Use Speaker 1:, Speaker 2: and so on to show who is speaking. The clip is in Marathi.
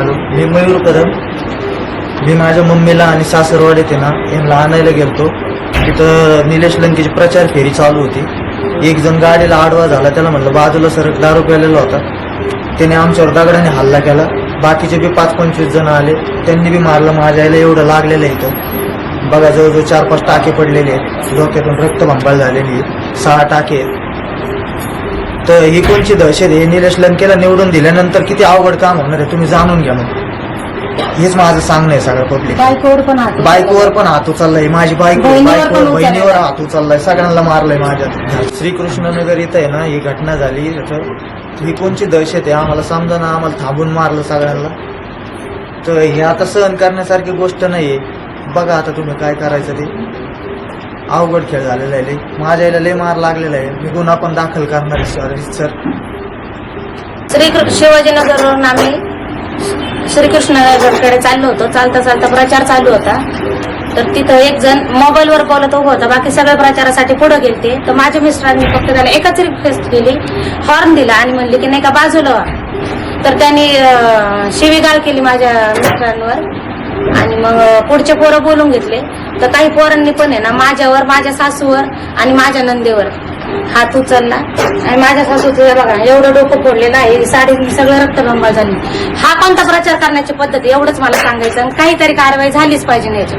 Speaker 1: हॅलो, मी मयूर कदम. मी माझ्या मम्मीला आणि सासरवाडीत ना यांना आणायला गेलतो. तिथं निलेश लंकेची प्रचार फेरी चालू होती. एक जण गाडीला आडवा झाला, त्याला म्हणलं बाजूला सरक, दारू प्यालेला होता. त्याने आमच्यावर दगडाने हल्ला केला. बाकीचे बी 5-25 जण आले, त्यांनी बी मारलं. माझ्या आईला एवढं लागलेलं आहे इथं बघा, जवळजवळ 4-5 टाके पडलेले आहेत, डोक्यातून रक्तभंबाळ झालेली आहे, 6 टाके आहेत. तर ही कोणची दहशत आहे? निलेश लंकेला निवडून दिल्यानंतर किती अवघड काम होणार आहे तुम्ही जाणून घ्या. मग हेच माझं सांगणं आहे सगळं पब्लिक. बायकोवर पण हात उचललाय, माझी बहिणीवर हात उचललाय, सगळ्यांना मारलंय माझ्या. श्रीकृष्णनगर इथं आहे ना ही घटना झाली. ही कोणची दहशत आहे आम्हाला समजा ना. आम्हाला थांबून मारलं सगळ्यांना. तर हे आता सहन करण्यासारखी गोष्ट नाहीये. बघा आता तुम्ही काय करायचं ते. अवघड खेळ झालेला आहे. माझ्या आईला लय मार लागलेला आहे. मी गुन्हा पण दाखल करणार आहे सर.
Speaker 2: शिवाजीनगरवरून आम्ही श्रीकृष्णनगरकडे चाललो होतो. चालता चालता प्रचार चालू होता. तर तिथं एक जण मोबाईलवर बोलत उभं होता, बाकी सगळ्या प्रचारासाठी पुढे गेलते. तर माझ्या मिस्टरांनी फक्त त्याला एकच रिक्वेस्ट केली, हॉर्न दिला आणि म्हणले की नाही का बाजूला व्हा. तर त्यांनी शिवीगाळ केली माझ्या मिस्टरांवर आणि मग पुढचे पोरं बोलून घेतले. तर काही पोरांनी पण आहे ना माझ्यावर, माझ्या सासूवर आणि माझ्या नंदेवर हात उचलला. आणि माझ्या सासूचं बघा एवढं डोकं फोडलेलं आहे, साडी सगळं रक्तभंबाळ झाली. हा कोणता प्रचार करण्याची पद्धत? एवढंच मला सांगायचं. काहीतरी कारवाई झालीच पाहिजे याची.